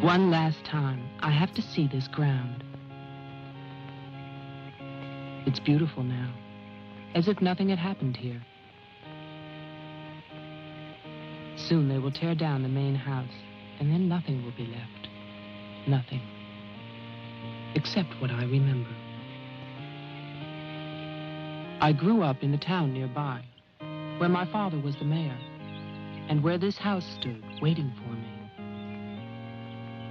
One last time, I have to see this ground. It's beautiful now, as if nothing had happened here. Soon they will tear down the main house, and then nothing will be left. Nothing. Except what I remember. I grew up in the town nearby, where my father was the mayor, and where this house stood waiting for me.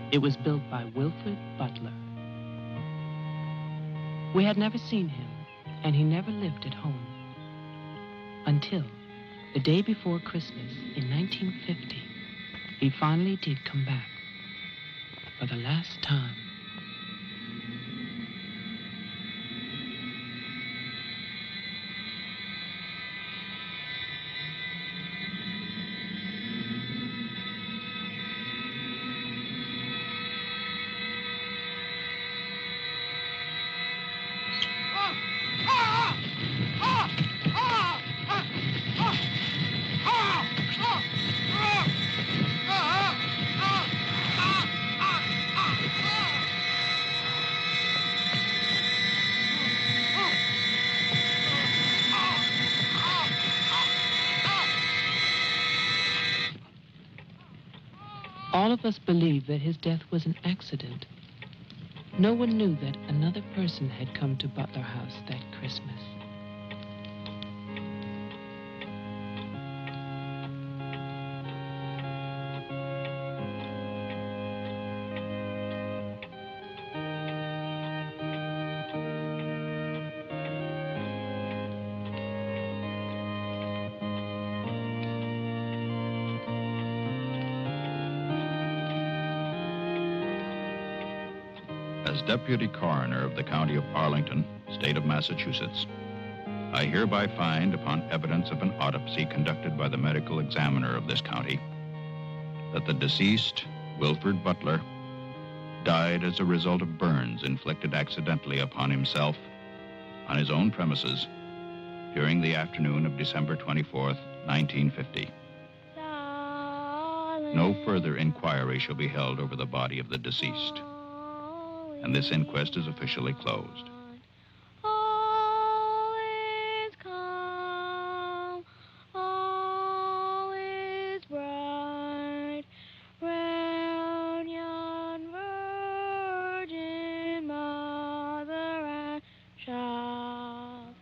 It was built by Wilfred Butler. We had never seen him, and he never lived at home. Until the day before Christmas in 1950, he finally did come back for the last time. All of us believed that his death was an accident. No one knew that another person had come to Butler House that Christmas. As Deputy Coroner of the County of Arlington, State of Massachusetts, I hereby find, upon evidence of an autopsy conducted by the medical examiner of this county, that the deceased, Wilfred Butler, died as a result of burns inflicted accidentally upon himself on his own premises during the afternoon of December 24th, 1950. No further inquiry shall be held over the body of the deceased, and this inquest is officially closed. All is calm, all is bright, round yon Virgin Mother and Child.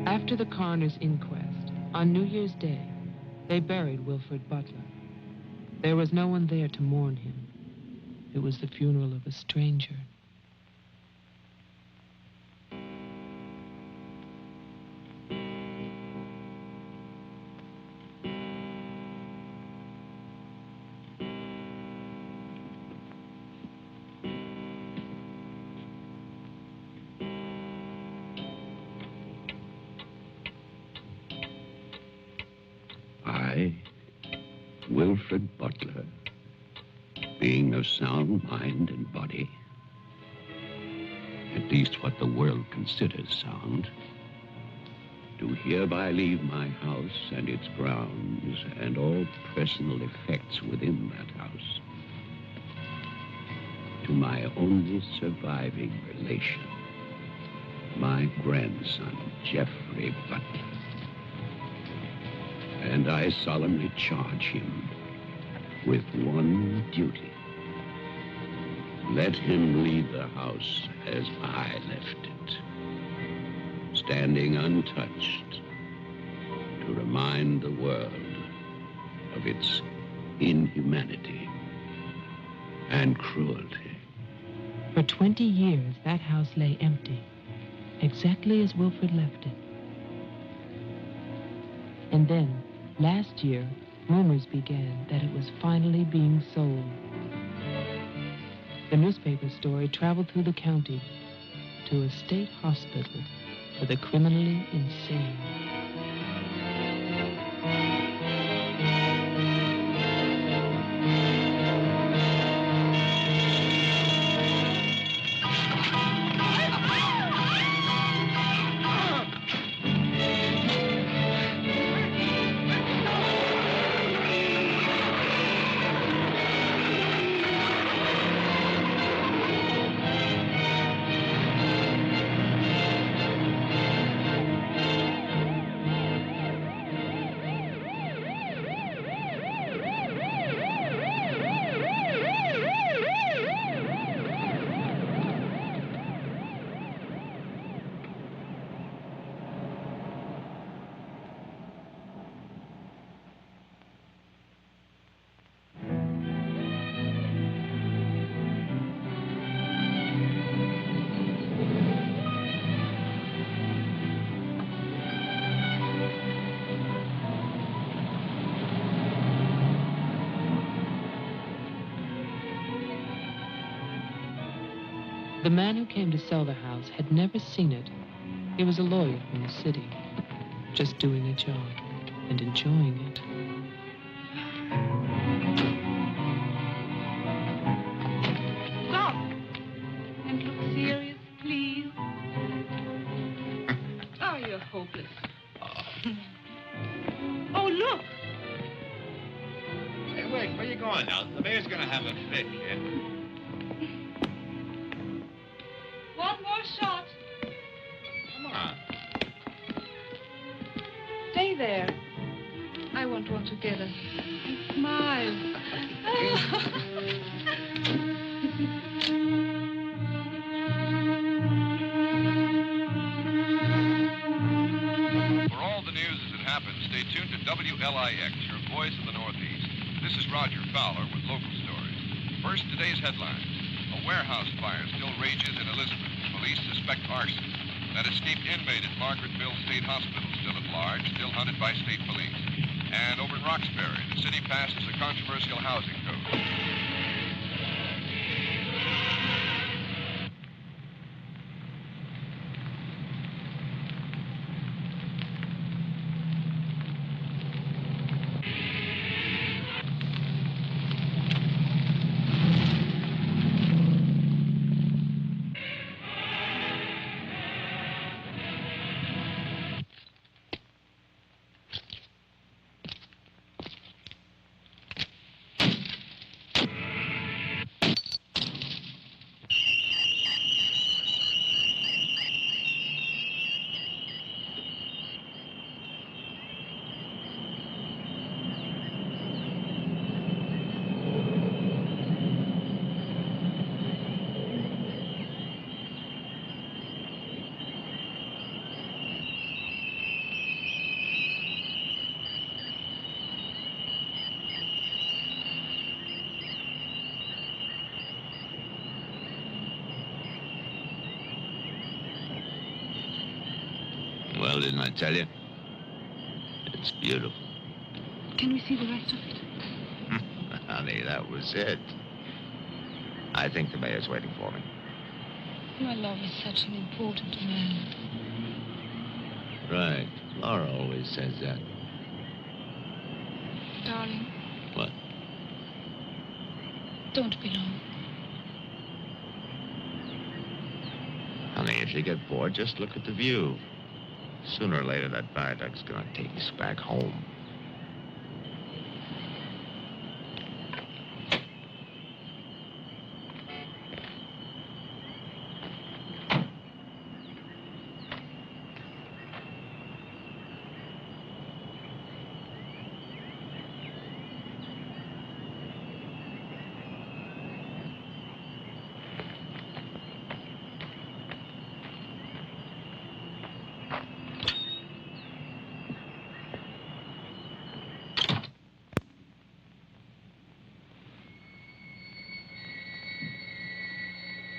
After the coroner's inquest, on New Year's Day, they buried Wilfred Butler. There was no one there to mourn him. It was the funeral of a stranger. Wilfred Butler, being of sound mind and body, at least what the world considers sound, do hereby leave my house and its grounds and all personal effects within that house to my only surviving relation, my grandson, Geoffrey Butler. And I solemnly charge him with one duty. Let him leave the house as I left it, standing untouched to remind the world of its inhumanity and cruelty. For 20 years, that house lay empty, exactly as Wilfred left it. And then, last year, rumors began that it was finally being sold. The newspaper story traveled through the county to a state hospital for the criminally insane. The man who came to sell the house had never seen it. He was a lawyer from the city, just doing a job and enjoying it. Stop and look serious, please. Oh, you're hopeless. Oh, look. Hey, wait, where you going now? The mayor's gonna have a fit, kid. One more shot. Come on. Stay there. I want one together. And smile. For all the news as it happens, stay tuned to WLIX, your voice of the Northeast. This is Roger Fowler with local stories. First, today's headlines. A warehouse fire still rages in Elizabeth. Police suspect arson. That escaped inmate at Margaretville State Hospital still at large, still hunted by state police. And over in Roxbury, the city passes a controversial housing code. Well, didn't I tell you? It's beautiful. Can we see the rest of it? Honey, that was it. I think the mayor's waiting for me. My love is such an important man. Right. Laura always says that. Darling, What? Don't be long. Honey, if you get bored, just look at the view. Sooner or later, that viaduct's gonna take us back home.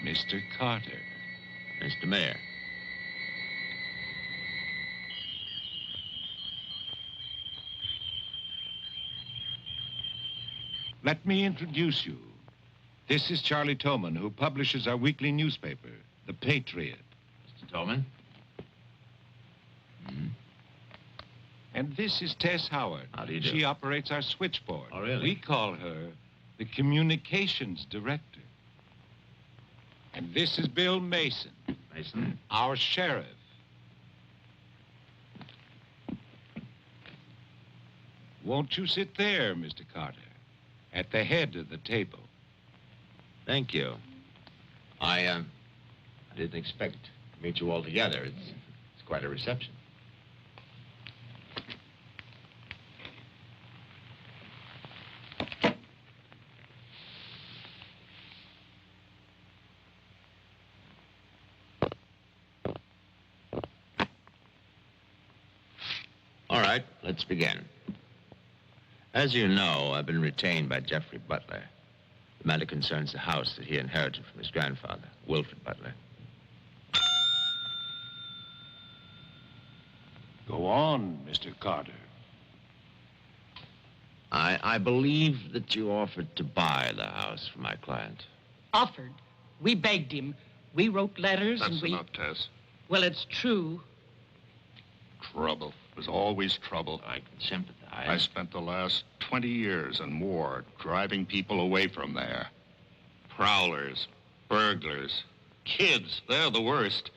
Mr. Carter. Mr. Mayor. Let me introduce you. This is Charlie Tolman, who publishes our weekly newspaper, The Patriot. Mr. Tolman? And this is Tess Howard. How do you do? She operates our switchboard. Oh, really? We call her the communications director. And this is Bill Mason, Mason? our sheriff. Won't you sit there, Mr. Carter, at the head of the table? Thank you. I didn't expect to meet you all together. It's quite a reception. All right, let's begin. As you know, I've been retained by Jeffrey Butler. The matter concerns the house that he inherited from his grandfather, Wilfred Butler. Go on, Mr. Carter. I believe that you offered to buy the house for my client. Offered. We begged him. We wrote letters and we... That's enough, Tess. Well, it's true. Trouble. It was always trouble. I can sympathize. I spent the last 20 years and more driving people away from there. Prowlers, burglars, kids, they're the worst.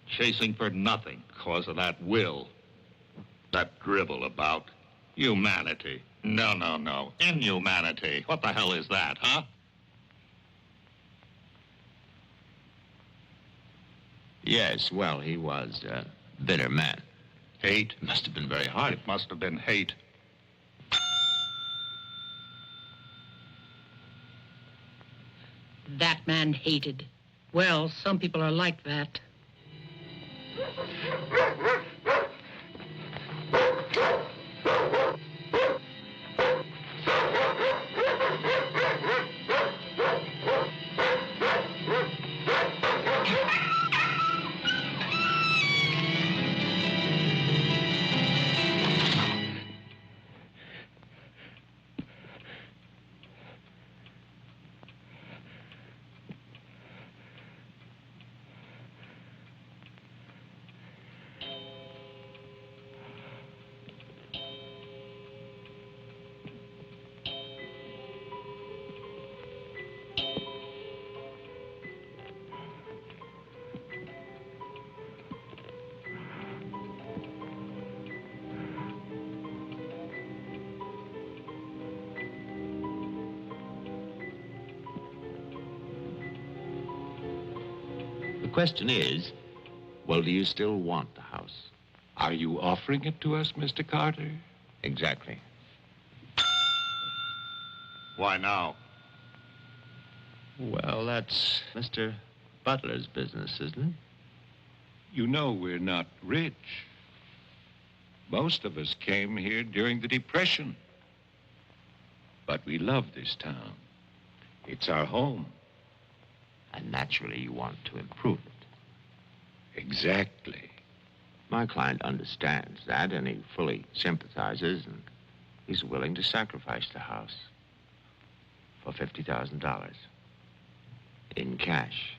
Chasing for nothing because of that will. That drivel about humanity. No, no, no. Inhumanity. What the hell is that, huh? Yes, well, he was a bitter man. Hate. It must have been very hard. It must have been hate. That man hated. Well, some people are like that. The question is, well, do you still want the house? Are you offering it to us, Mr. Carter? Exactly. Why now? Well, that's Mr. Butler's business, isn't it? You know we're not rich. Most of us came here during the Depression. But we love this town. It's our home. And naturally, you want to improve it. Exactly. My client understands that, and he fully sympathizes, and he's willing to sacrifice the house for $50,000 in cash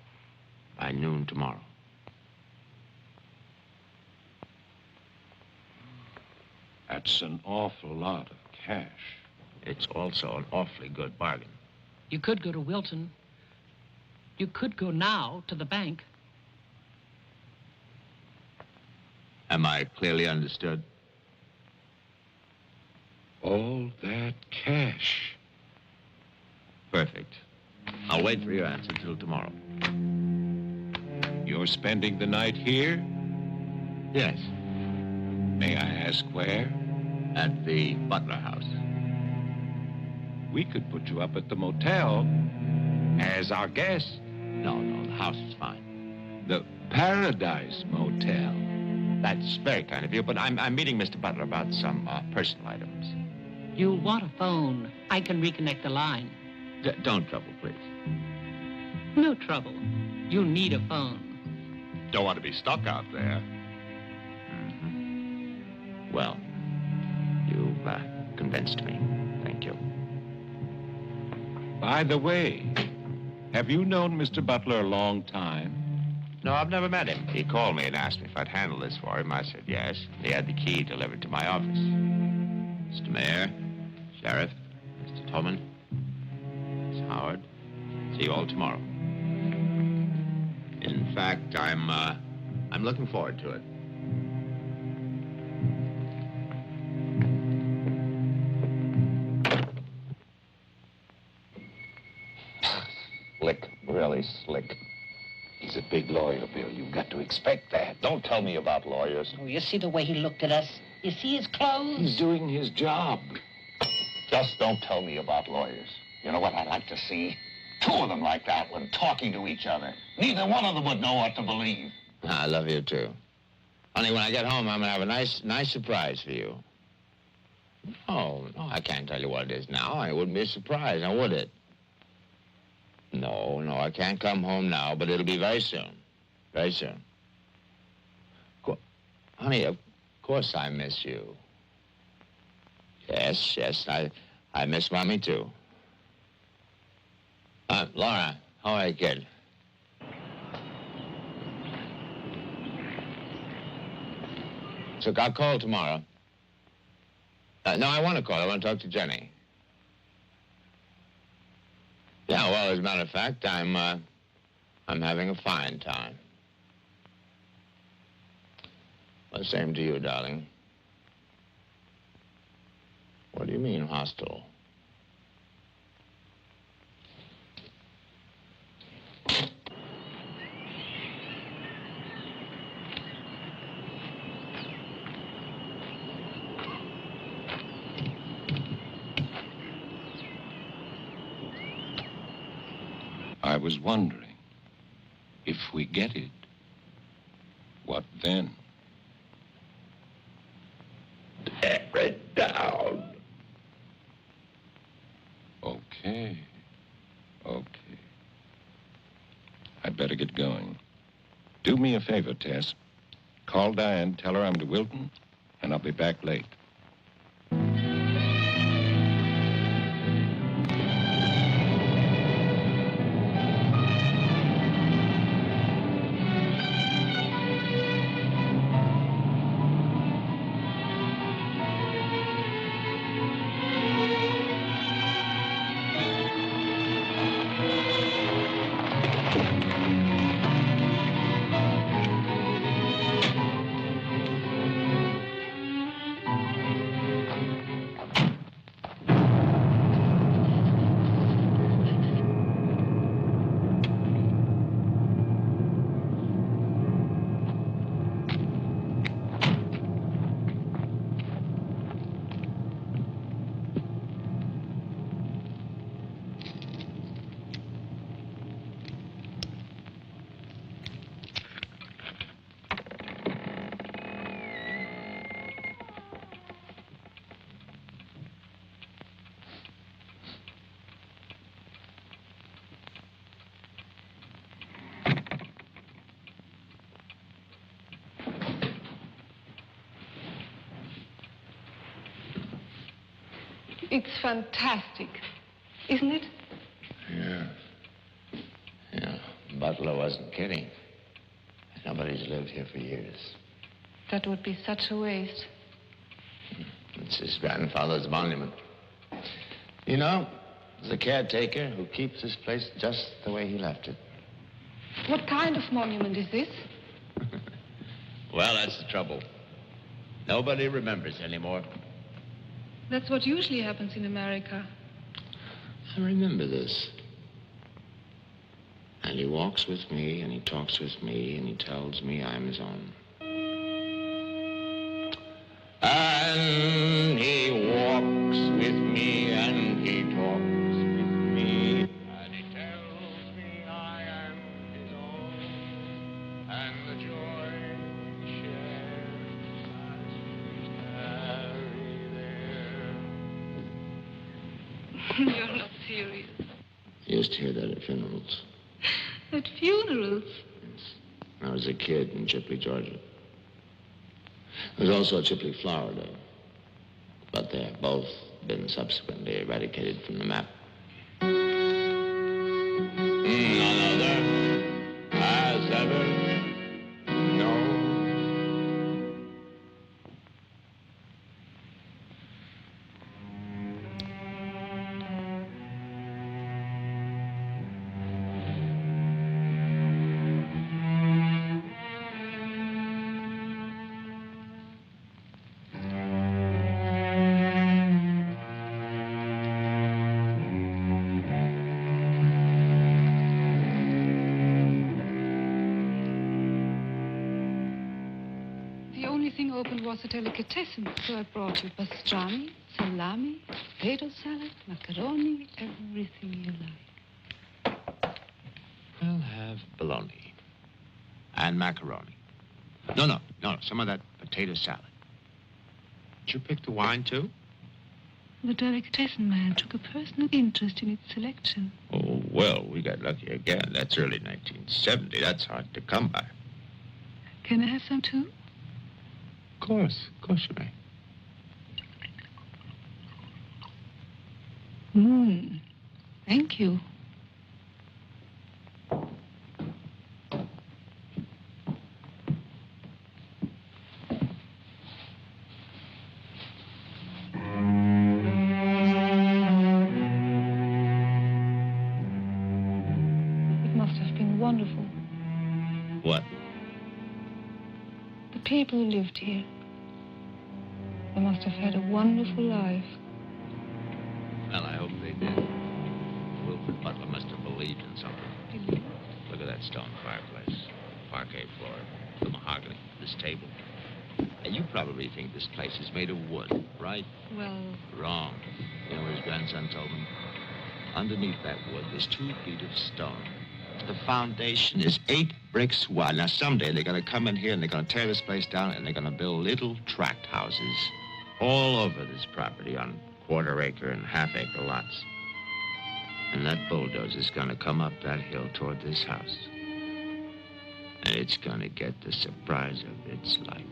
by noon tomorrow. That's an awful lot of cash. It's also an awfully good bargain. You could go to Wilton. You could go now to the bank. Am I clearly understood? All that cash. Perfect. I'll wait for your answer till tomorrow. You're spending the night here? Yes. May I ask where? At the Butler House. We could put you up at the motel as our guest. No, the house is fine. The Paradise Motel. That's very kind of you, but I'm meeting Mr. Butler about some personal items. You'll want a phone. I can reconnect the line. Don't trouble, please. No trouble. You need a phone. Don't want to be stuck out there. Mm-hmm. Well, you've convinced me. Thank you. By the way, have you known Mr. Butler a long time? No, I've never met him. He called me and asked me if I'd handle this for him. I said yes. He had the key delivered to my office. Mr. Mayor, Sheriff, Mr. Tolman, Miss Howard, see you all tomorrow. In fact, I'm looking forward to it. Slick, really slick. He's a big lawyer, Bill. You've got to expect that. Don't tell me about lawyers. Oh, you see the way he looked at us? You see his clothes? He's doing his job. Just don't tell me about lawyers. You know what I'd like to see? Two of them like that one talking to each other. Neither one of them would know what to believe. I love you, too. Honey, when I get home, I'm going to have a nice surprise for you. No, I can't tell you what it is now. It wouldn't be a surprise, now would it? No, I can't come home now, but it'll be very soon. Very soon. Honey, of course I miss you. Yes, I miss Mommy, too. Laura, how are you, kid? So I'll call tomorrow. No, I want to call. I want to talk to Jenny. Yeah, well, as a matter of fact, I'm having a fine time. Well, same to you, darling. What do you mean, hostile? I was wondering, if we get it, what then? Tear it down. Okay. I'd better get going. Do me a favor, Tess. Call Diane, tell her I'm to Wilton, and I'll be back late. It's fantastic, isn't it? Yeah. Butler wasn't kidding. Nobody's lived here for years. That would be such a waste. It's his grandfather's monument. You know, The caretaker who keeps this place just the way he left it. What kind of monument is this? Well, that's the trouble. Nobody remembers anymore. That's what usually happens in America. I remember this. And he walks with me, and he talks with me, and he tells me I'm his own. And he walks with me, and he talks with me, and he tells me I am his own, and the joy he shares as we tarry there. You're not serious. I used to hear that at funerals. At funerals? When I was a kid in Chipley, Georgia. There was also a Chipley, Florida. But they have both been subsequently eradicated from the map. None other has ever known. Was a delicatessen, so I brought you pastrami, salami, potato salad, macaroni, everything you like. We'll have bologna and macaroni. No, some of that potato salad. Did you pick the wine, too? The delicatessen man took a personal interest in its selection. Oh, well, we got lucky again. That's early 1970. That's hard to come by. Can I have some, too? Of course you may. Thank you. It must have been wonderful. What? The people who lived here. They must have had a wonderful life. Well, I hope they did. Wilfred Butler must have believed in something. Look at that stone fireplace, parquet floor, the mahogany, this table. And you probably think this place is made of wood, right? Well... Wrong. You know what his grandson told me? Underneath that wood, there's 2 feet of stone. The foundation is 8 bricks wide. Now, someday they're going to come in here and they're going to tear this place down and they're going to build little tract houses all over this property on quarter-acre and half-acre lots. And that bulldozer's going to come up that hill toward this house. And it's going to get the surprise of its life.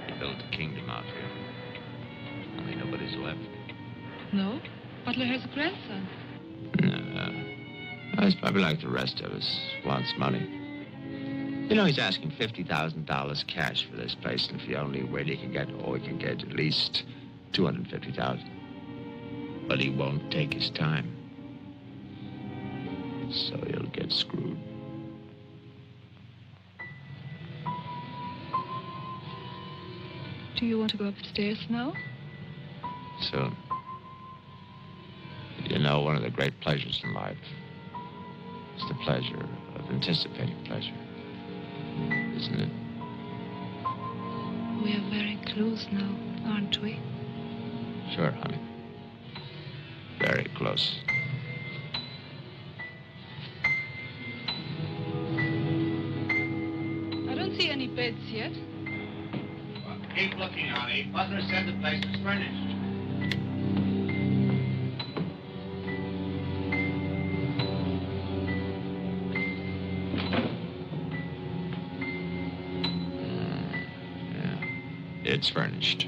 They built a kingdom out here. Only nobody's left. No? Butler has a grandson. No. He's probably like the rest of us. Wants money. You know, he's asking $50,000 cash for this place, and if he only wait, he can get at least $250,000. But he won't take his time. So he'll get screwed. Do you want to go upstairs now? Soon. You know, one of the great pleasures in life is the pleasure of anticipating pleasure. Isn't it? We are very close now, aren't we? Sure, honey. Very close. I don't see any beds yet. Well, keep looking, honey. Butler said the place was furnished. It's furnished.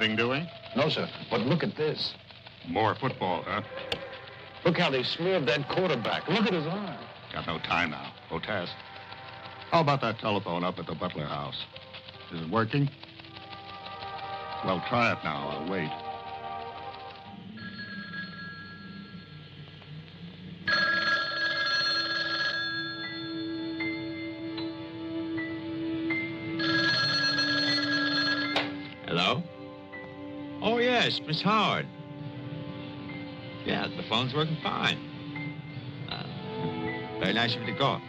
anything doing? No, sir. But look at this. More football, huh? Look how they smeared that quarterback. Look at his arm. Got no time now. Otes. How about that telephone up at the Butler house? Is it working? Well, try it now. I'll wait. Hello? Oh, yes, Miss Howard. Yeah, the phone's working fine. Very nice of you to call.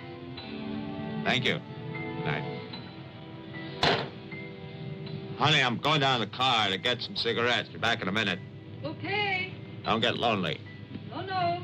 Thank you. Good night. Honey, I'm going down to the car to get some cigarettes. Be back in a minute. Okay. Don't get lonely. No, no.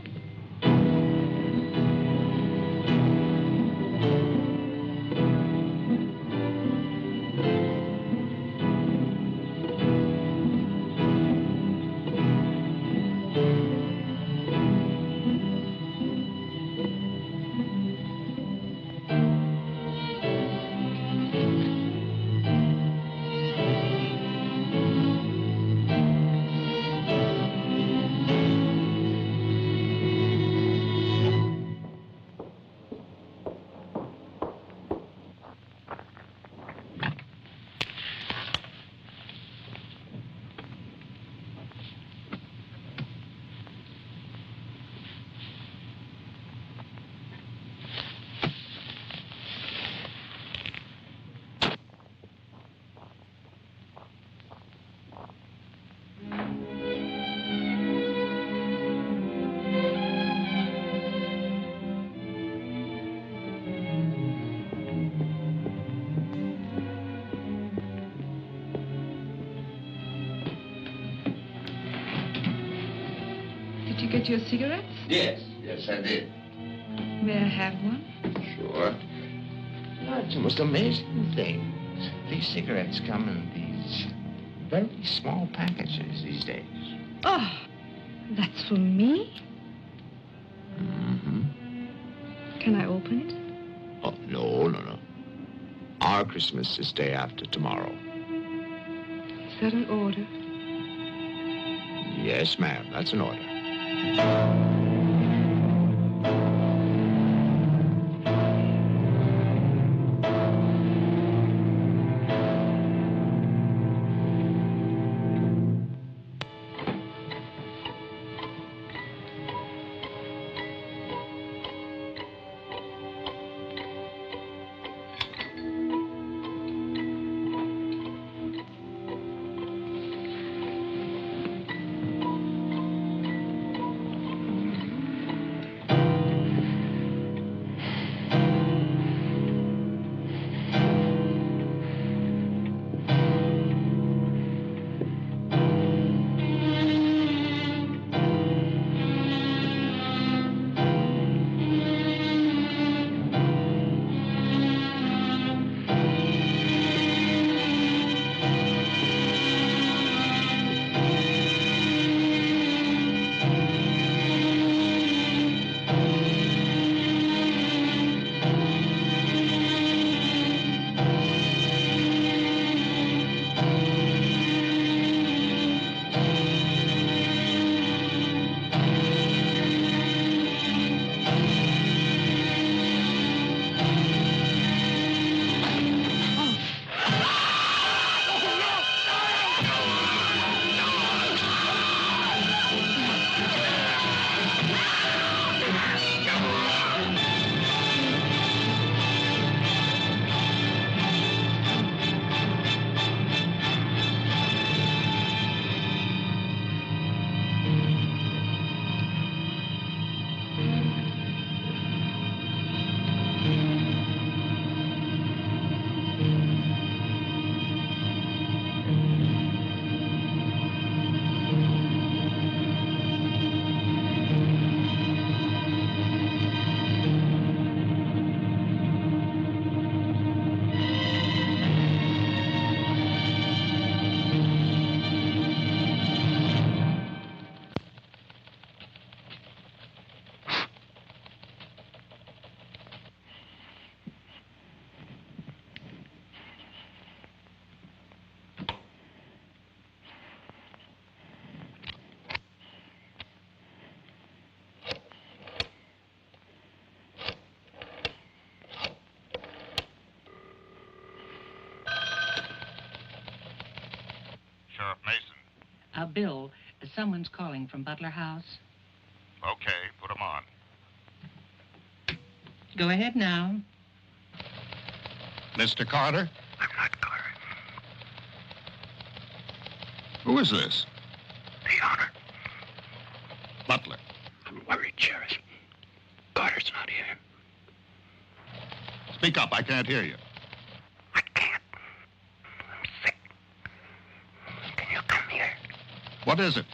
Did you get your cigarettes? Yes, I did. May I have one? Sure. It's the most amazing things. These cigarettes come in these very small packages these days. Oh, that's for me? Mm-hmm. Can I open it? Oh, no. Our Christmas is day after tomorrow. Is that an order? Yes, ma'am, that's an order. Bill, someone's calling from Butler House. Okay, put him on. Go ahead now. Mr. Carter? I'm not Carter. Who is this? The honor. Butler. I'm worried, Sheriff. Carter's not here. Speak up, I can't hear you. I can't. I'm sick. Can you come here? What is it?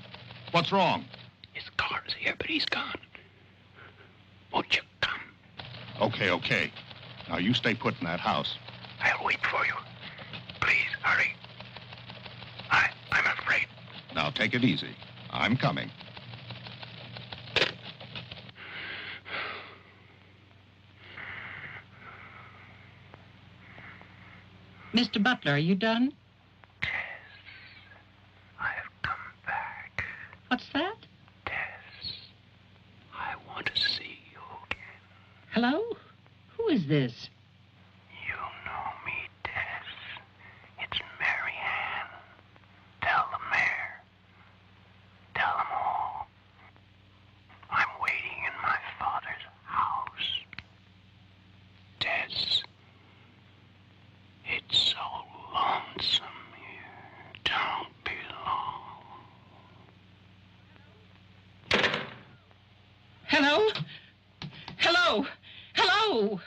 What's wrong? His car's here, but he's gone. Won't you come? Okay. Now, you stay put in that house. I'll wait for you. Please, hurry. I'm afraid. Now, take it easy. I'm coming. Mr. Butler, are you done? Tess, I have come back. What's that? Tess, I want to see you again. Hello? Who is this? You know me, Tess. It's Mary Ann. Tell the mayor. Tell them all. I'm waiting in my father's house. Tess, it's so lonesome here. Don't be long. Hello? Hello? Hello?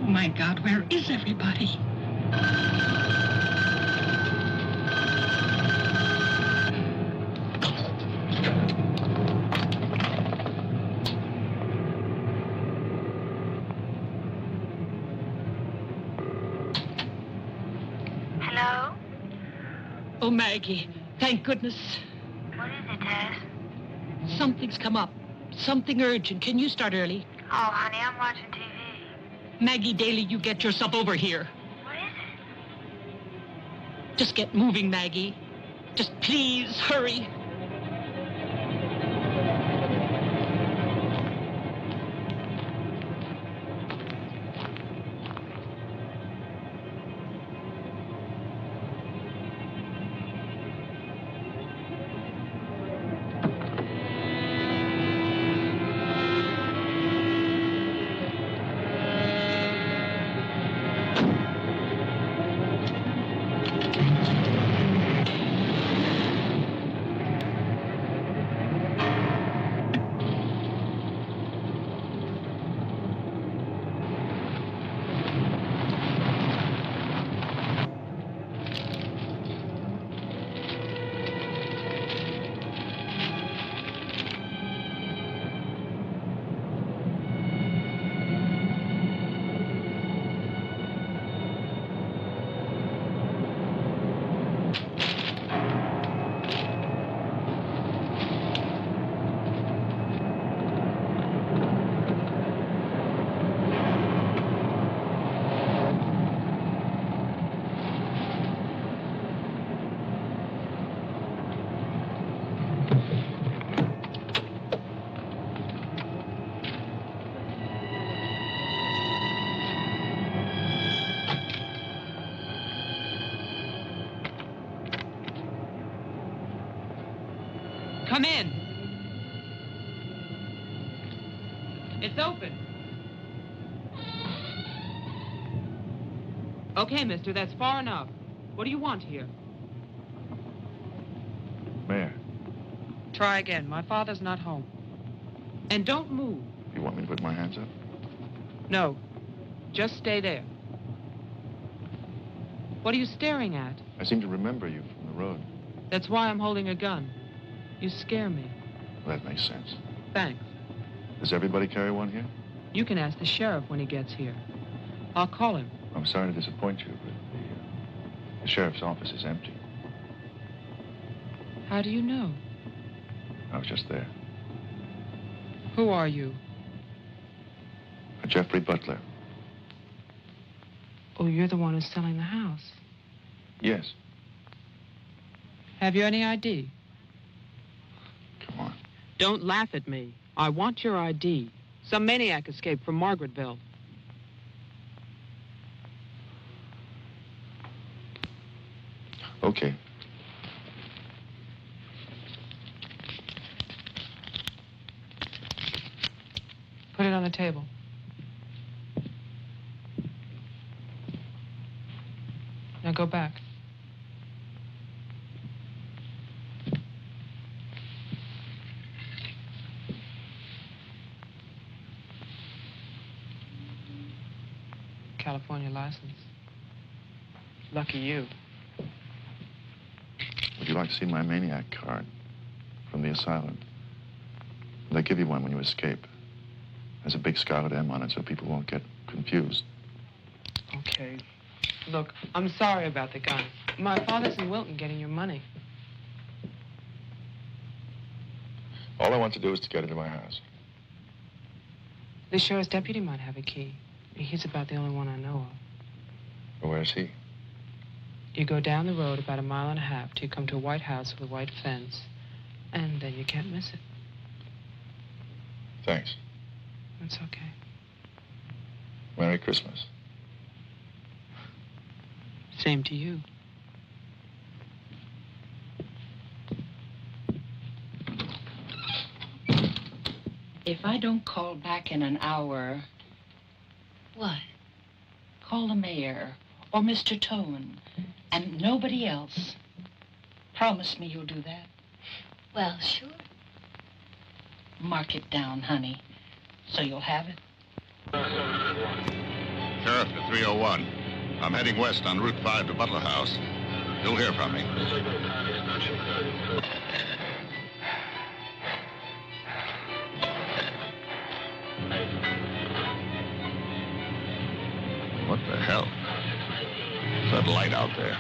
Oh, my God, where is everybody? Hello? Oh, Maggie, thank goodness. What is it, Tess? Something's come up. Something urgent. Can you start early? Oh, honey, I'm watching TV. Maggie Daly, you get yourself over here. What is it? Just get moving, Maggie. Just please hurry. Come in. It's open. Okay, mister, that's far enough. What do you want here? Mayor, Try again. My father's not home. And don't move. you want me to put my hands up? No. Just stay there. What are you staring at? I seem to remember you from the road. That's why I'm holding a gun. You scare me. That makes sense. Thanks. Does everybody carry one here? You can ask the sheriff when he gets here. I'll call him. I'm sorry to disappoint you, but the sheriff's office is empty. How do you know? I was just there. Who are you? Jeffrey Butler. Oh, you're the one who's selling the house. Yes. Have you any ID? Come on. Don't laugh at me. I want your ID. Some maniac escaped from Margaretville. Okay. Put it on the table. Now go back. California license. Lucky you. Would you like to see my maniac card from the asylum? They give you one when you escape. There's a big scarlet M on it so people won't get confused. Okay. Look, I'm sorry about the gun. My father's in Wilton getting your money. All I want to do is to get into my house. The sheriff's deputy might have a key. He's about the only one I know of. Well, where's he? You go down the road about 1.5 miles till you come to a white house with a white fence, and then you can't miss it. Thanks. That's okay. Merry Christmas. Same to you. If I don't call back in an hour... What? Call the mayor or Mr. Tone and nobody else. Promise me you'll do that. Well, sure. Mark it down, honey, so you'll have it. Sheriff to 301. I'm heading west on Route 5 to Butler House. You'll hear from me. What the hell? What's that light out there?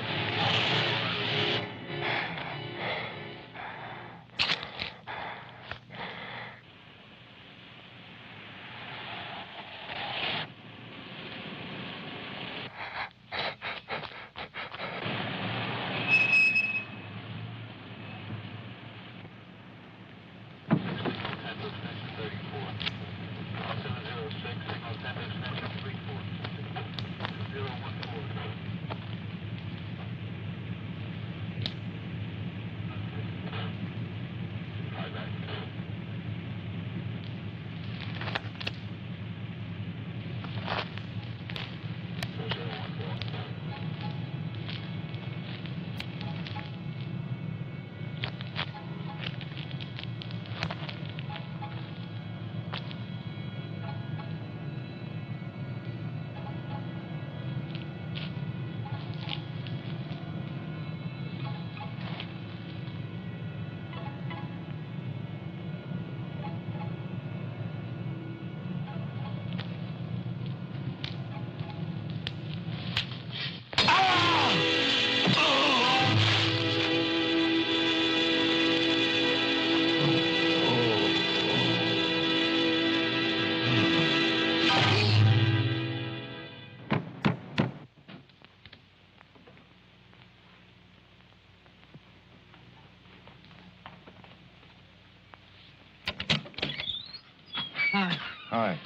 Hi. Hi.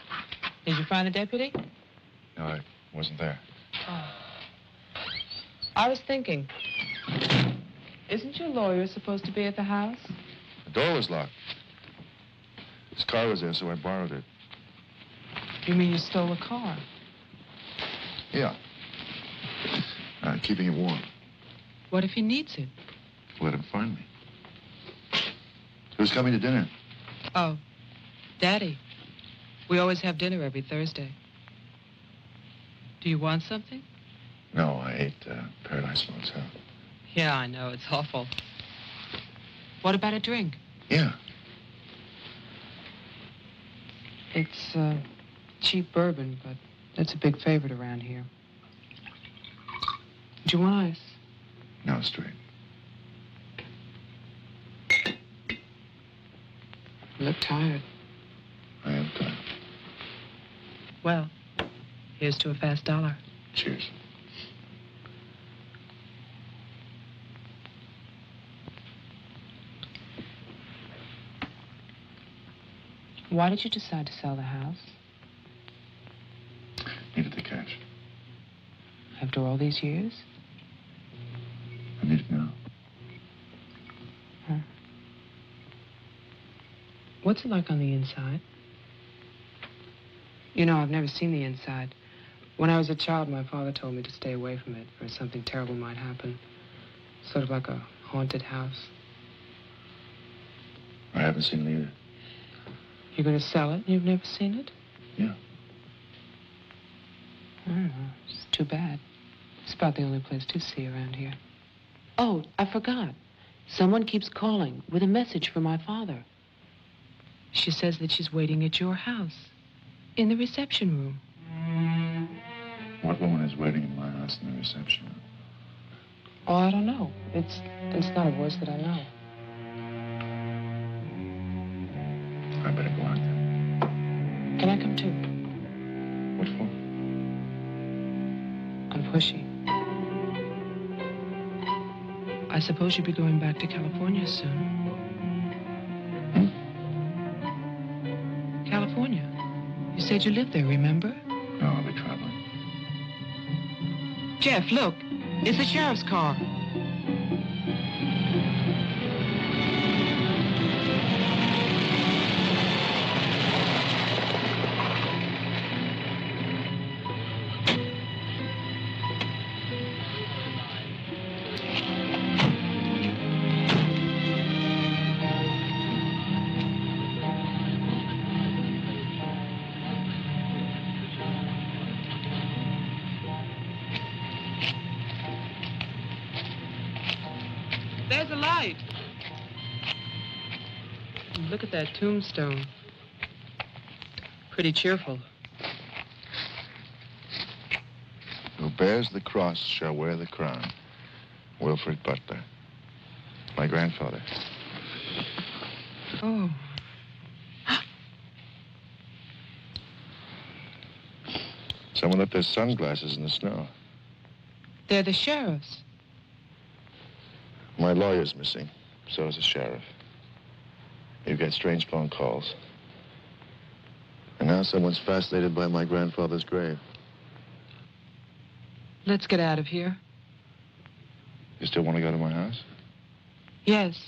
Did you find the deputy? No, I wasn't there. Oh. I was thinking, isn't your lawyer supposed to be at the house? The door was locked. His car was there, so I borrowed it. You mean you stole a car? Yeah. Keeping it warm. What if he needs it? Let him find me. Who's coming to dinner? Oh, Daddy. We always have dinner every Thursday. Do you want something? No, I ate Paradise Motel. Yeah, I know. It's awful. What about a drink? Yeah. It's cheap bourbon, but that's a big favorite around here. Do you want ice? No, straight. You look tired. I am tired. Well, here's to a fast dollar. Cheers. Why did you decide to sell the house? Needed the cash. After all these years? I need it now. Huh. What's it like on the inside? You know, I've never seen the inside. When I was a child, my father told me to stay away from it, or something terrible might happen. Sort of like a haunted house. I haven't seen it either. You're going to sell it and you've never seen it? Yeah. I don't know. It's too bad. It's about the only place to see around here. Oh, I forgot. Someone keeps calling with a message for my father. She says that she's waiting at your house, in the reception room. What woman is waiting in my house in the reception room? Oh, I don't know. It's not a voice that I know. I better go out then. Can I come too? What for? I'm pushy. I suppose you'll be going back to California soon. California? You said you lived there, remember? No, I'll be traveling. Jeff, look. It's the sheriff's car. There's a light. Look at that tombstone. Pretty cheerful. Who bears the cross shall wear the crown. Wilfred Butler. My grandfather. Oh. Someone left their sunglasses in the snow. They're the sheriff's. My lawyer's missing. So is the sheriff. You get strange phone calls. And now someone's fascinated by my grandfather's grave. Let's get out of here. You still want to go to my house? Yes.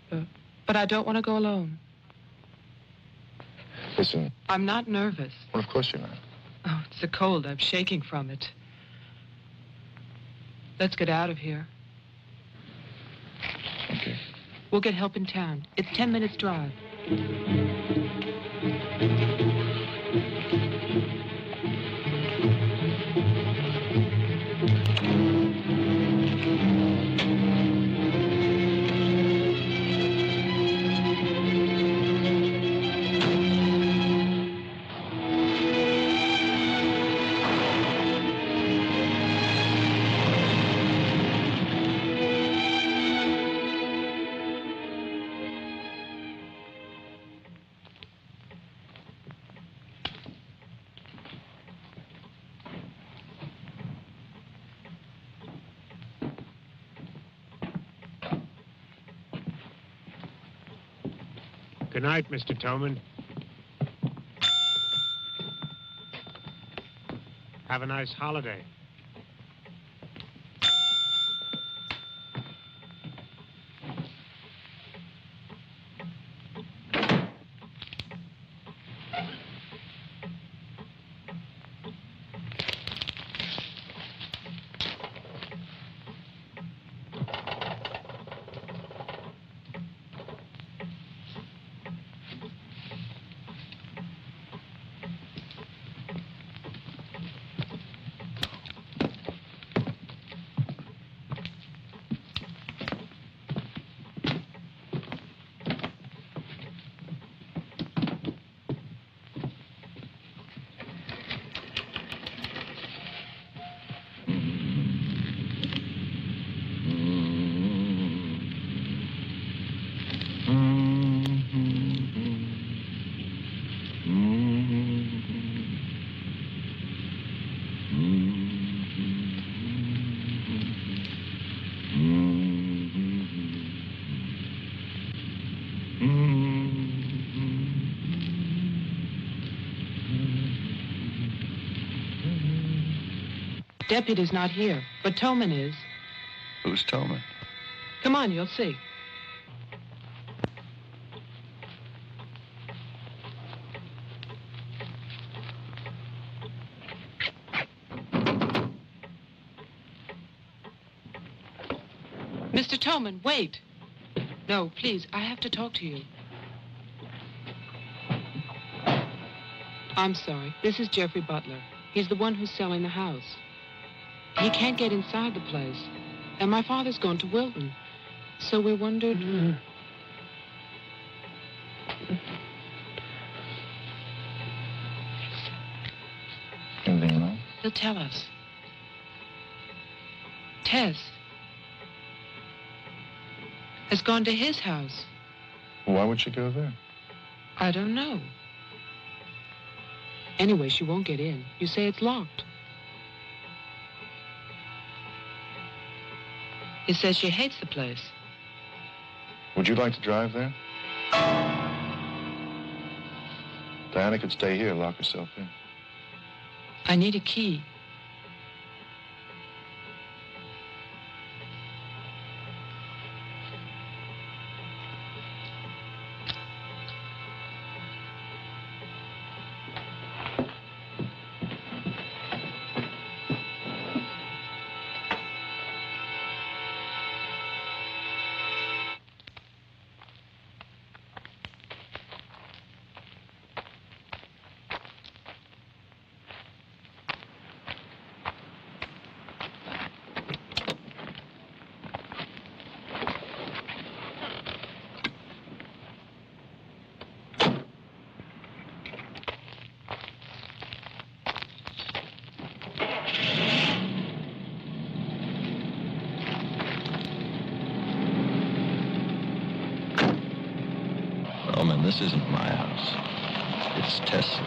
But I don't want to go alone. Listen. I'm not nervous. Well, of course you're not. Oh, it's the cold. I'm shaking from it. Let's get out of here. Okay. We'll get help in town. It's 10 minutes drive. Good night, Mr. Toman. Have a nice holiday. Deputy's not here, but Toman is. Who's Toman? Come on, you'll see. Mr. Toman, wait. No, please, I have to talk to you. I'm sorry. This is Jeffrey Butler. He's the one who's selling the house. He can't get inside the place. And my father's gone to Wilton. So we wondered... Anything wrong? He'll tell us. Tess has gone to his house. Why would she go there? I don't know. Anyway, she won't get in. You say it's locked. He says she hates the place. Would you like to drive there? Diana could stay here, lock herself in. I need a key. Roman, this isn't my house. It's Tess's.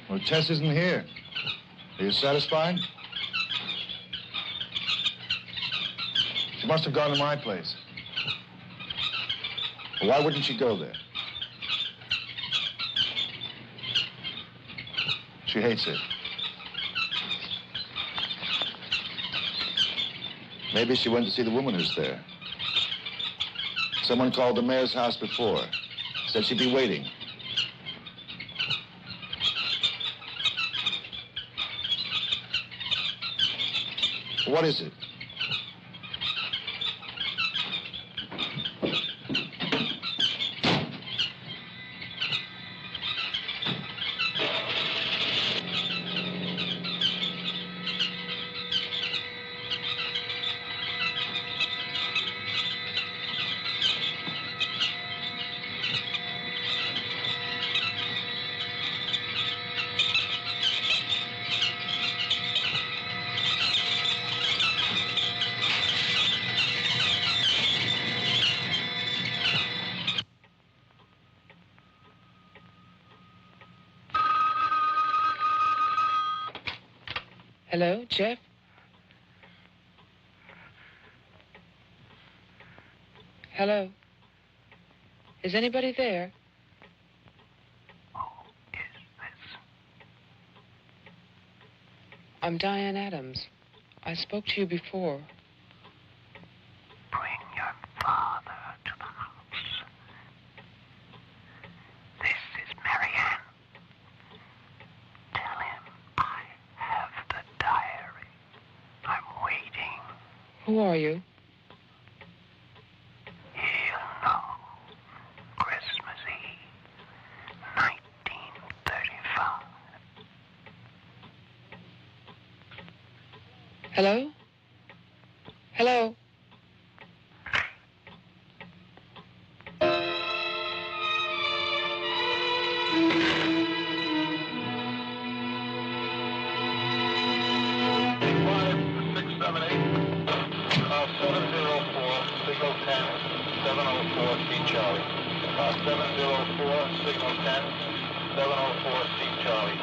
Well, Tess isn't here. Are you satisfied? She must have gone to my place. Well, why wouldn't she go there? She hates it. Maybe she went to see the woman who's there. Someone called the mayor's house before. Said she'd be waiting. What is it? Hello, Jeff? Hello? Is anybody there? I'm Diane Adams. I spoke to you before. Bring your father to the house. This is Marianne. Tell him I have the diary. I'm waiting. Who are you? He'll know. Christmas Eve, 1935. Hello? Hello? Signal 10, 704 C Charlie. 704, signal 10, 704 C Charlie.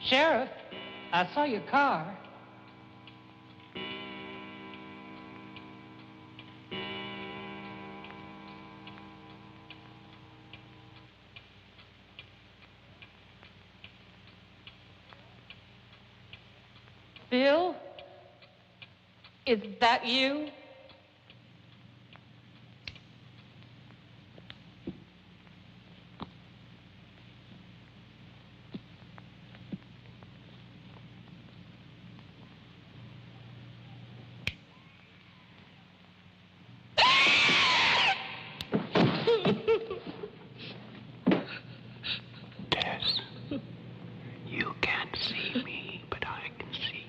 Sheriff, I saw your car. Bill? Is that you? Tess, you can't see me, but I can see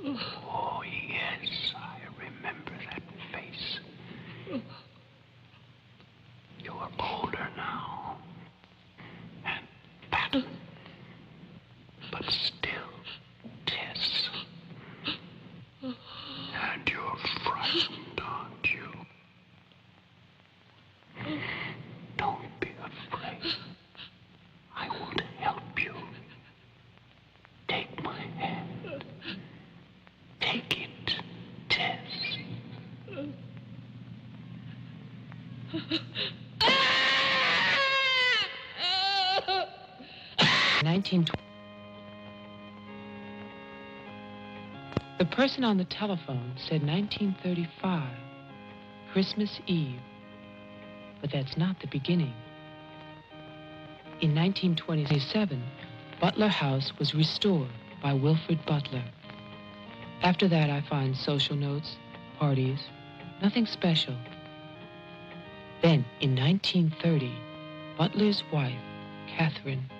you. Oh, yes, I remember that face. You're older now. And fat. But still, Tess. And you're frightened, aren't you? Don't be afraid. I want to help you. Take my hand. Take it, Tess. 1920. The person on the telephone said 1935, Christmas Eve. But that's not the beginning. In 1927, Butler House was restored by Wilfred Butler. After that, I find social notes, parties, nothing special. Then, in 1930, Butler's wife, Catherine,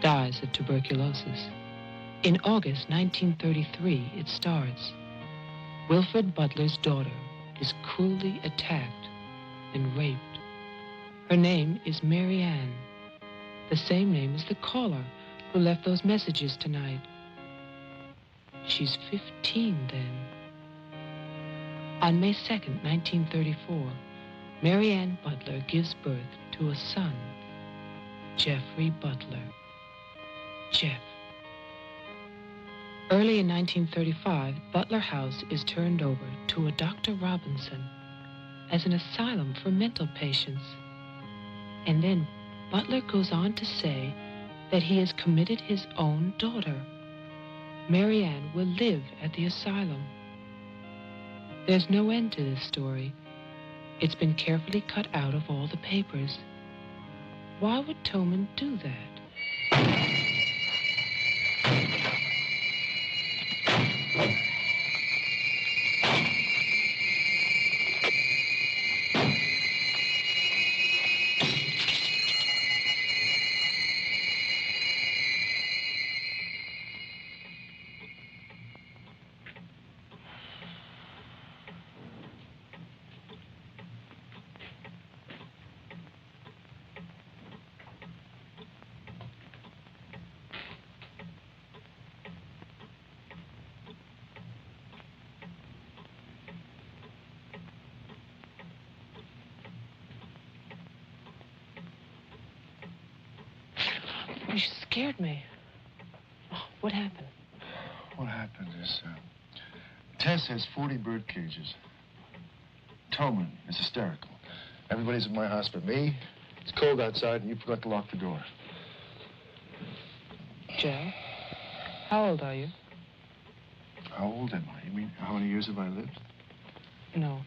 dies of tuberculosis. In August 1933, it starts. Wilfred Butler's daughter is cruelly attacked and raped. Her name is Mary Ann, the same name as the caller who left those messages tonight. She's 15 then. On May 2nd, 1934, Mary Ann Butler gives birth to a son, Jeffrey Butler. Jeff. Early in 1935, Butler House is turned over to a Dr. Robinson as an asylum for mental patients. And then Butler goes on to say that he has committed his own daughter. Mary Ann will live at the asylum. There's no end to this story. It's been carefully cut out of all the papers. Why would Toman do that? You scared me. Oh, what happened? What happened is, Tess has 40 bird cages. Toman is hysterical. Everybody's at my house but me. It's cold outside, and you forgot to lock the door. Joe, how old are you? How old am I? You mean, how many years have I lived? No.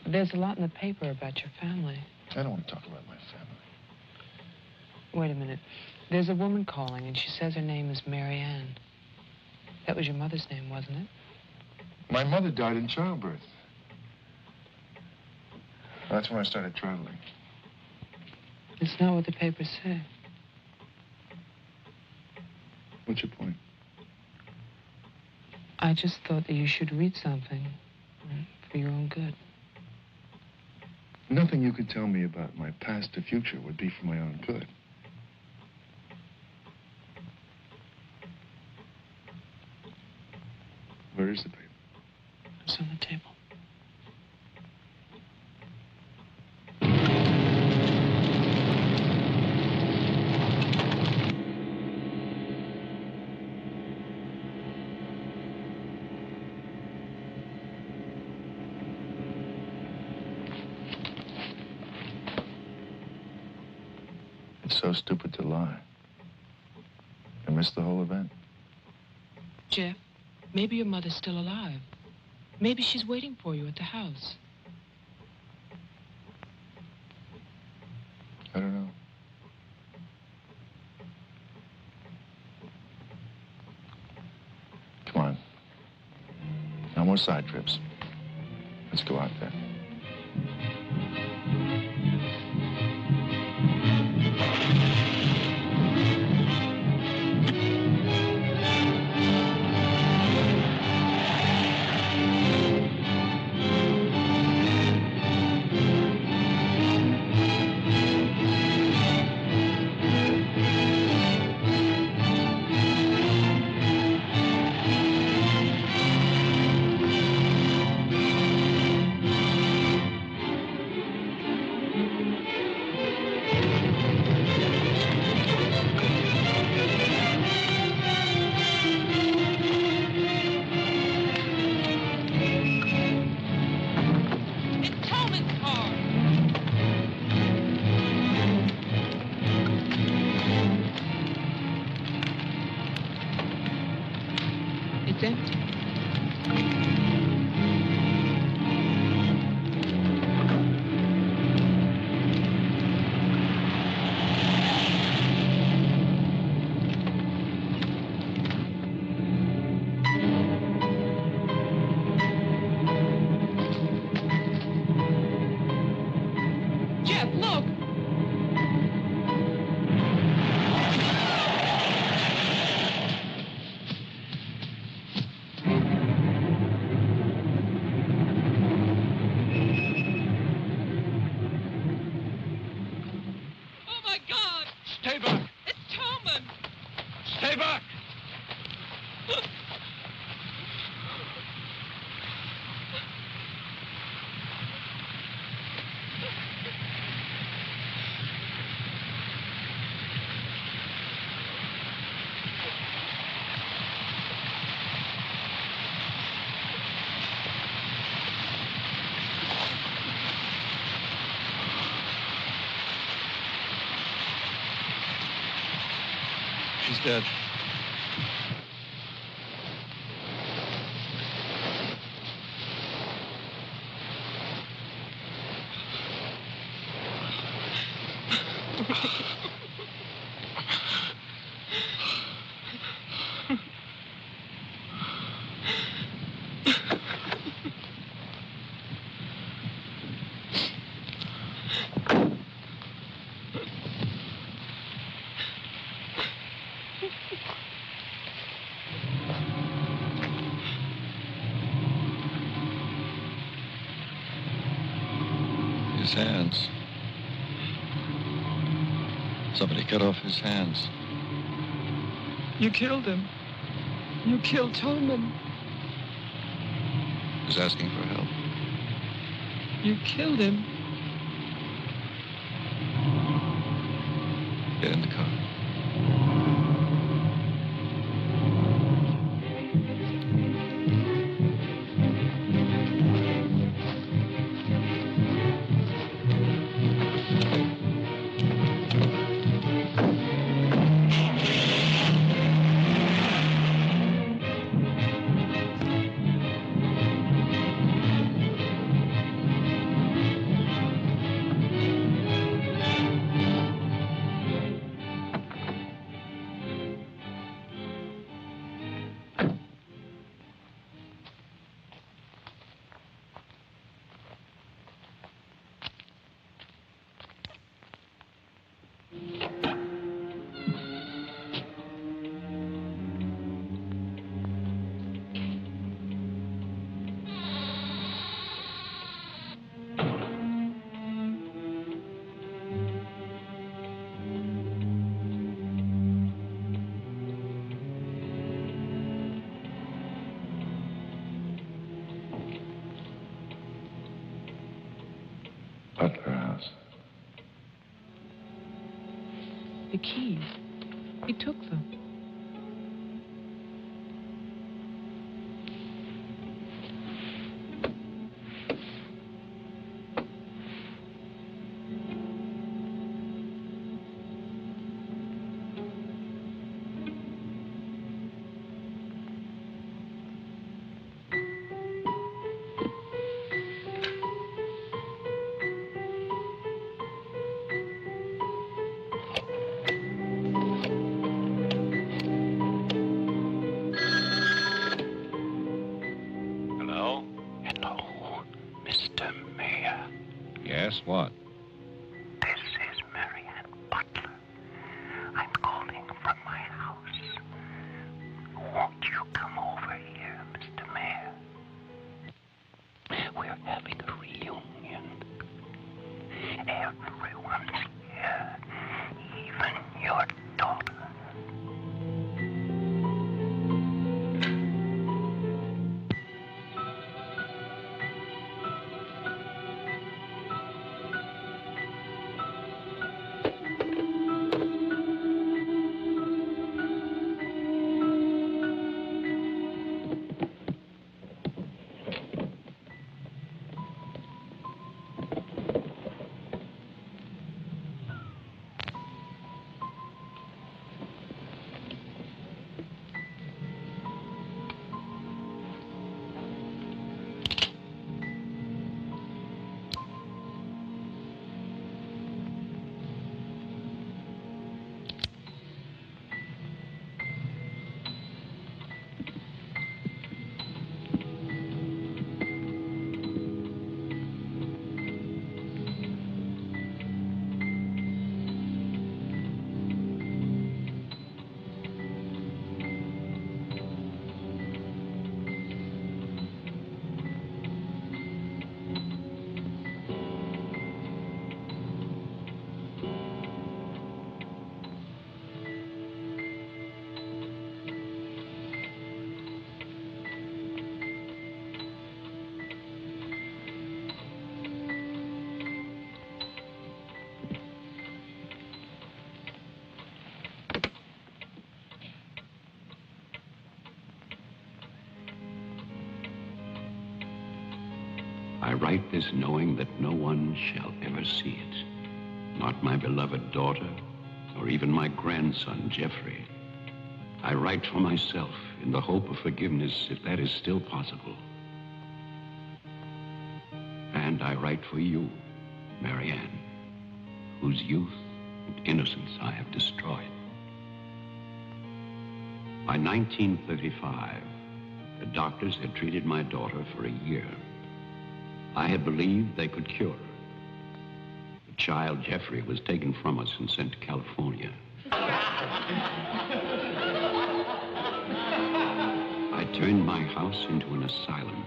There's a lot in the paper about your family. I don't want to talk about my family. Wait a minute. There's a woman calling, and she says her name is Mary Ann. That was your mother's name, wasn't it? My mother died in childbirth. That's when I started traveling. It's not what the papers say. What's your point? I just thought that you should read something for your own good. Nothing you could tell me about my past or future would be for my own good. Where is the paper? It's on the table. It's so stupid to lie. I missed the whole event. Jeff, maybe your mother's still alive. Maybe she's waiting for you at the house. I don't know. Come on. No more side trips. Let's go out there. It's empty. Jeff, look! Stay back! It's Toman! Stay back! She's dead. His hands. Somebody cut off his hands. You killed him. You killed Toman. He's asking for help. You killed him. Get in the car. Butler House. The keys. He took them. Yes, what? This is Marianne Butler. I'm calling from my house. Won't you come over here, Mr. Mayor? We're having a reunion. Everyone's here, even your daughter. I write this knowing that no one shall ever see it. Not my beloved daughter, or even my grandson, Jeffrey. I write for myself in the hope of forgiveness, if that is still possible. And I write for you, Marianne, whose youth and innocence I have destroyed. By 1935, the doctors had treated my daughter for a year. I had believed they could cure her. The child, Jeffrey, was taken from us and sent to California. I turned my house into an asylum.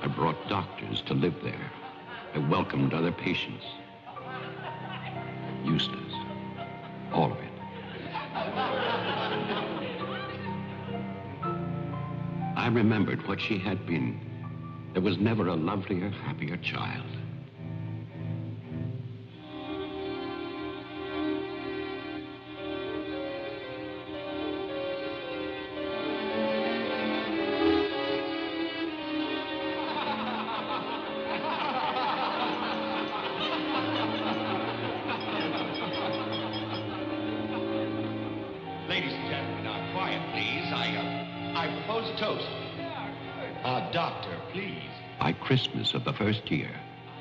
I brought doctors to live there. I welcomed other patients. Eustace, all of it. I remembered what she had been. There was never a lovelier, happier child. Ladies and gentlemen, now quiet, please. I propose a toast. Doctor, please. By Christmas of the first year,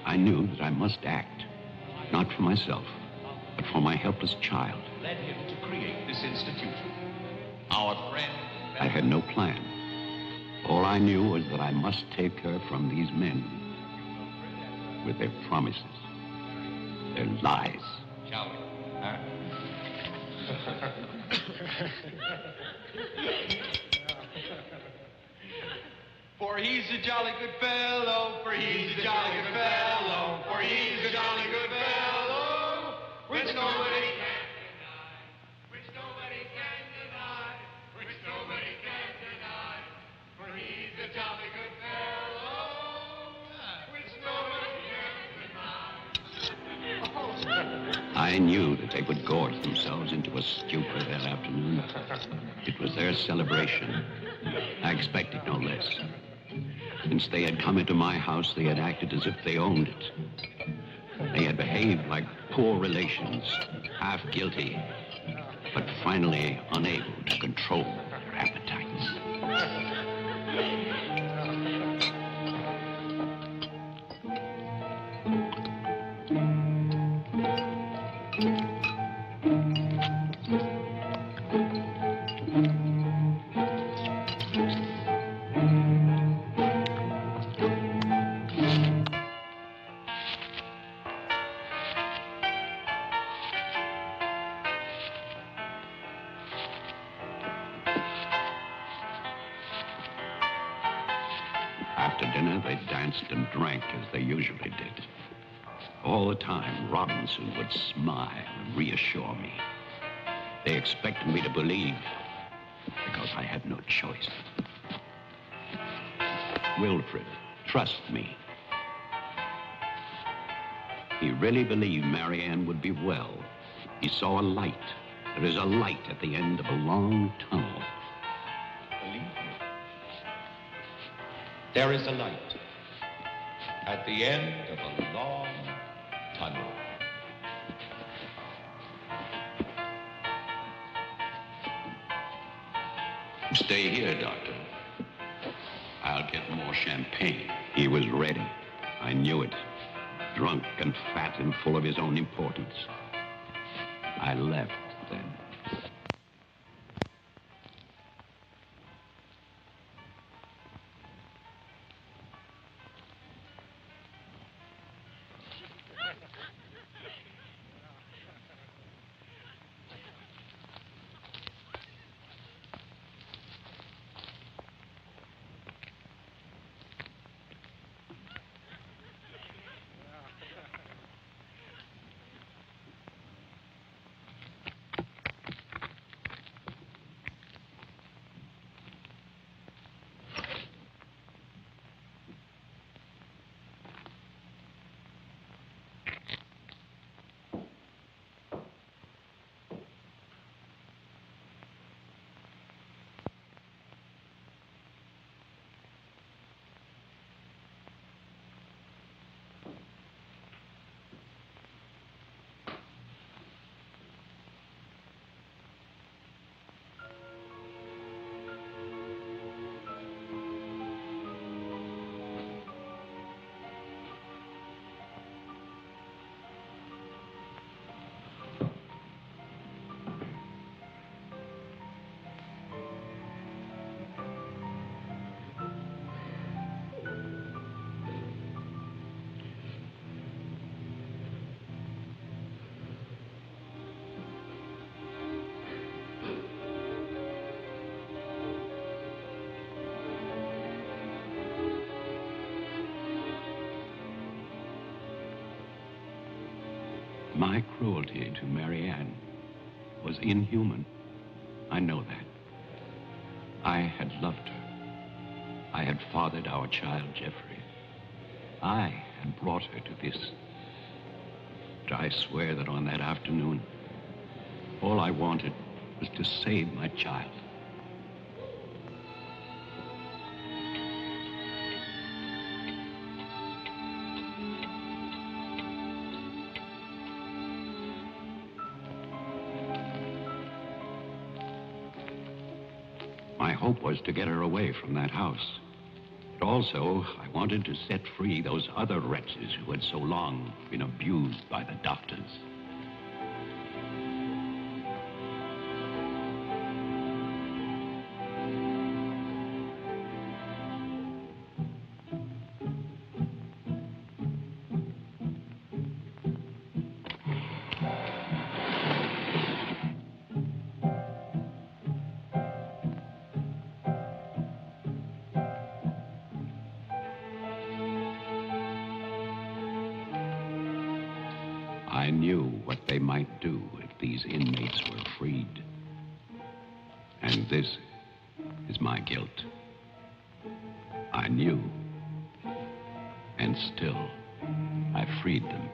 I knew that I must act, not for myself, but for my helpless child. Led him to create this institution. Our friend... I had no plan. All I knew was that I must take her from these men with their promises, their lies. Shall we? Huh? For he's a jolly good fellow, for he's a jolly good fellow, for he's a jolly good fellow, which nobody can deny, which nobody can deny, which nobody can deny, for he's a jolly good fellow, which nobody can deny. I knew that they would gorge themselves into a stupor that afternoon. It was their celebration. I expected no less. Since they had come into my house, they had acted as if they owned it. They had behaved like poor relations, half guilty, but finally unable to control their appetites. After dinner, they danced and drank as they usually did. All the time, Robinson would smile and reassure me. They expected me to believe, because I had no choice. Wilfred, trust me. He really believed Marianne would be well. He saw a light. There is a light at the end of a long tunnel. Believe me. There is a light at the end of a long tunnel. Stay here, Doctor. I'll get more champagne. He was ready. I knew it. Drunk and fat and full of his own importance. I left then. My cruelty to Marianne was inhuman. I know that. I had loved her. I had fathered our child, Jeffrey. I had brought her to this. But I swear that on that afternoon, all I wanted was to save my child. My hope was to get her away from that house. But also, I wanted to set free those other wretches who had so long been abused by the doctors. I knew what they might do if these inmates were freed. And this is my guilt. I knew, and still I freed them.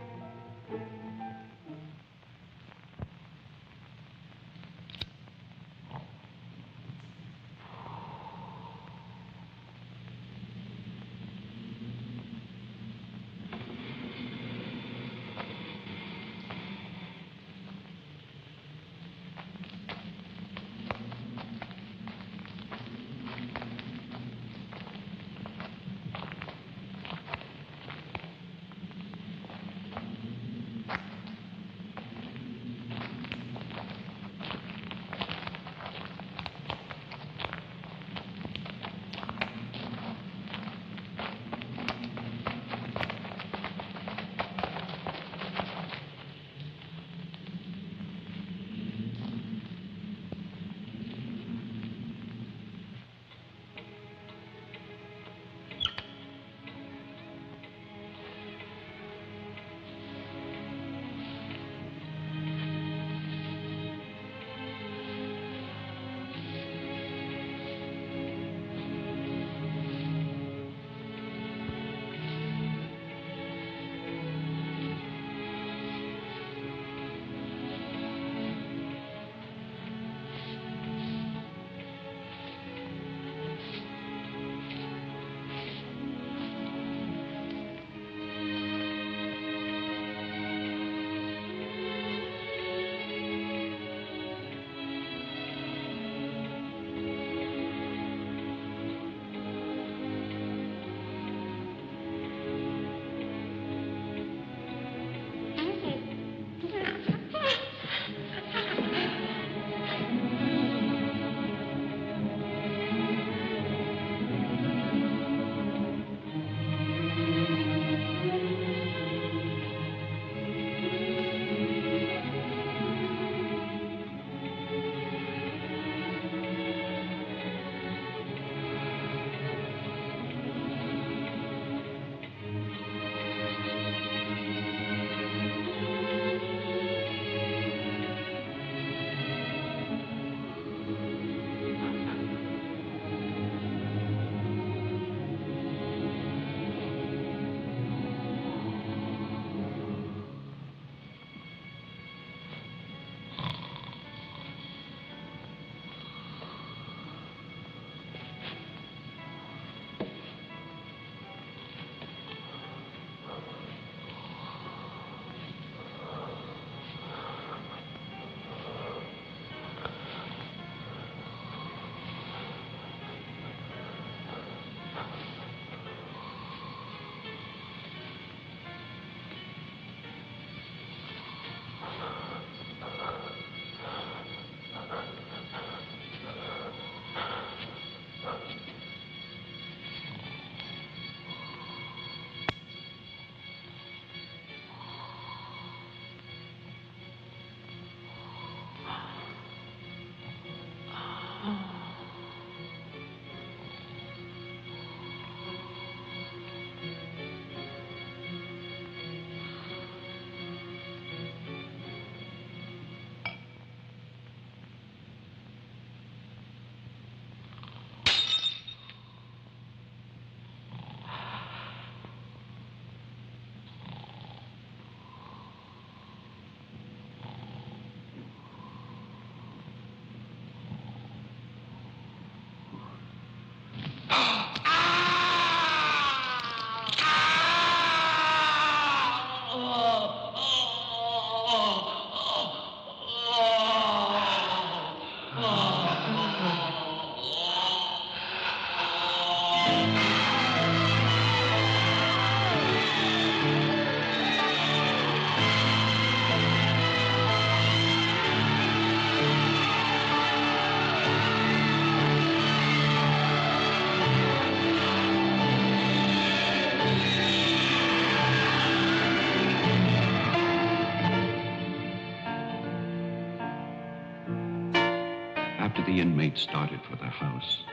after the inmates started for the house,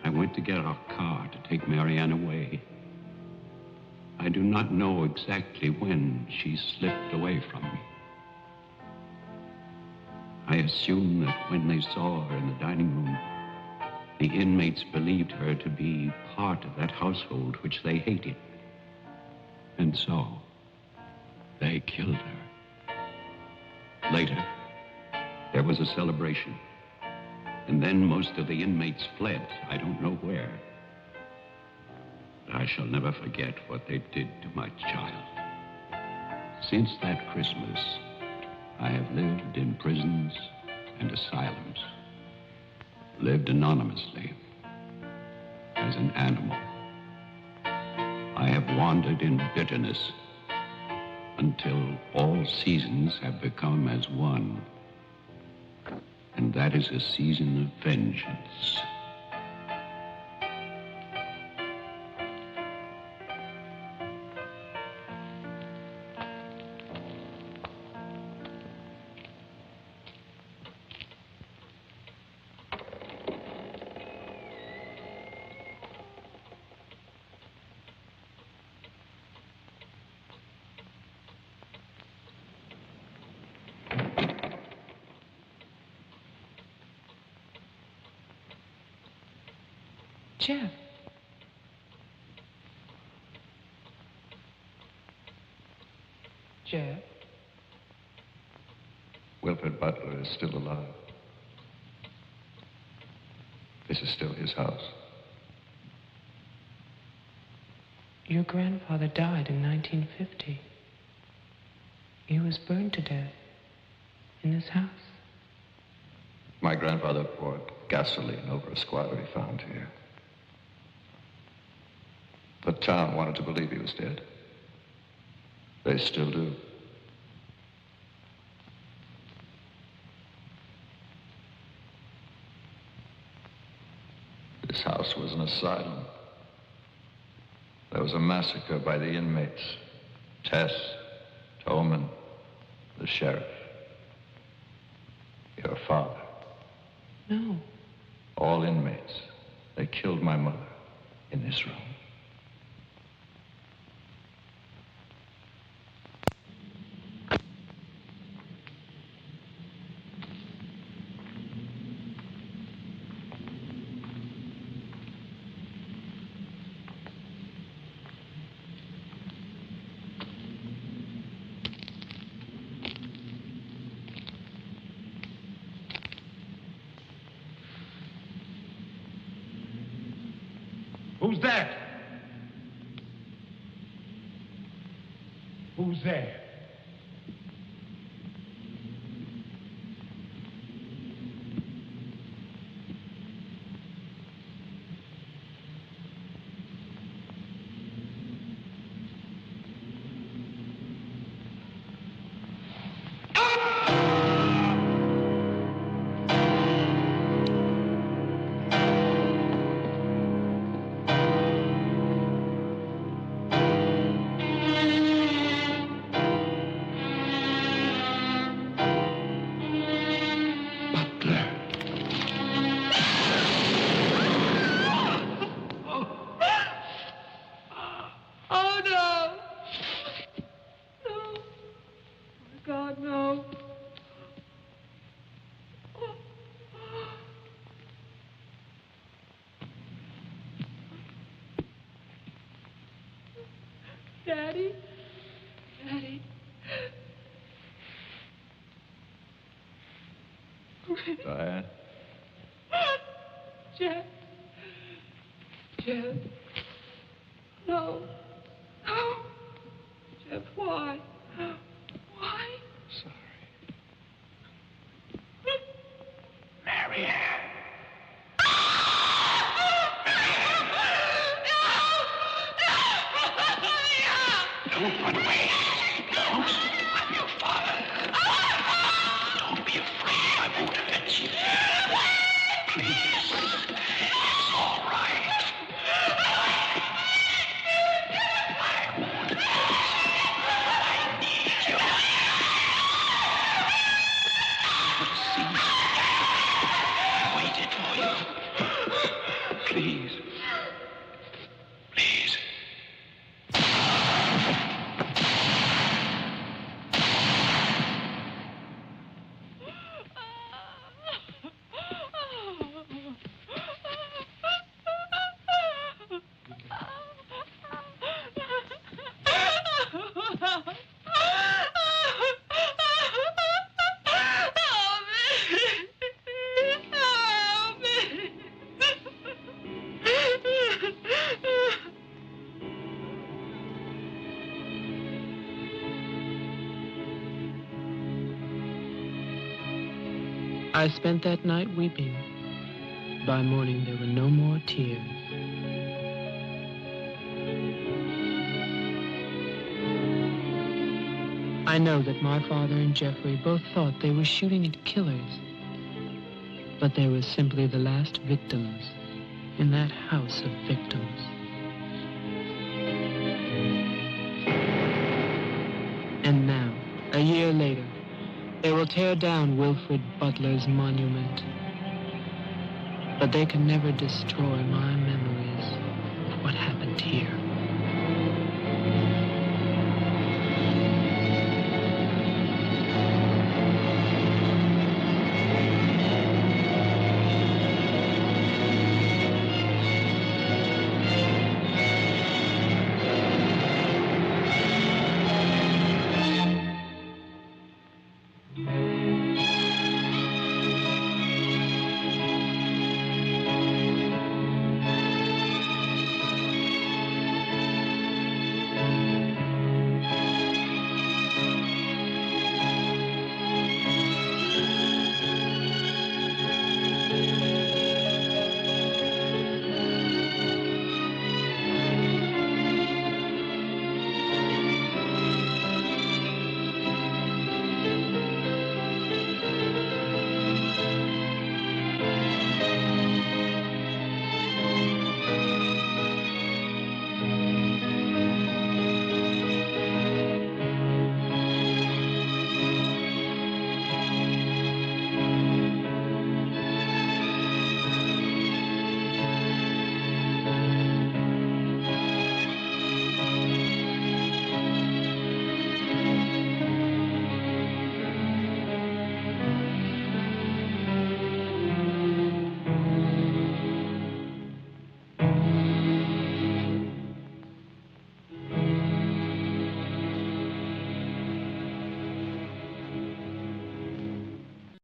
I went to get our car to take Marianne away. I do not know exactly when she slipped away from me. I assume that when they saw her in the dining room, the inmates believed her to be part of that household which they hated. And so, they killed her. Later, there was a celebration. And then most of the inmates fled. I don't know where. But I shall never forget what they did to my child. Since that Christmas, I have lived in prisons and asylums. Lived anonymously, as an animal. I have wandered in bitterness until all seasons have become as one. And that is a season of vengeance. Jeff. Jeff. Wilfred Butler is still alive. This is still his house. Your grandfather died in 1950. He was burned to death in this house. My grandfather poured gasoline over a squatter he found here. The town wanted to believe he was dead. They still do. This house was an asylum. There was a massacre by the inmates. Tess, Tolman, the sheriff. Your father. No. All inmates. They killed my mother in this room. Who's that? Who's there? Daddy? Daddy? Diane? Jeff? Jeff? No. No. Jeff, why? Why? Sorry. Marianne. Don't run away. Don't. I'm your father. Don't be afraid. I won't hurt you. Please. It's all right. I won't hurt you. I I spent that night weeping. By morning, there were no more tears. I know that my father and Jeffrey both thought they were shooting at killers, but they were simply the last victims in that house of victims. And now, a year later, they will tear down Wilfred Butler's monument. But they can never destroy my memories of what happened here.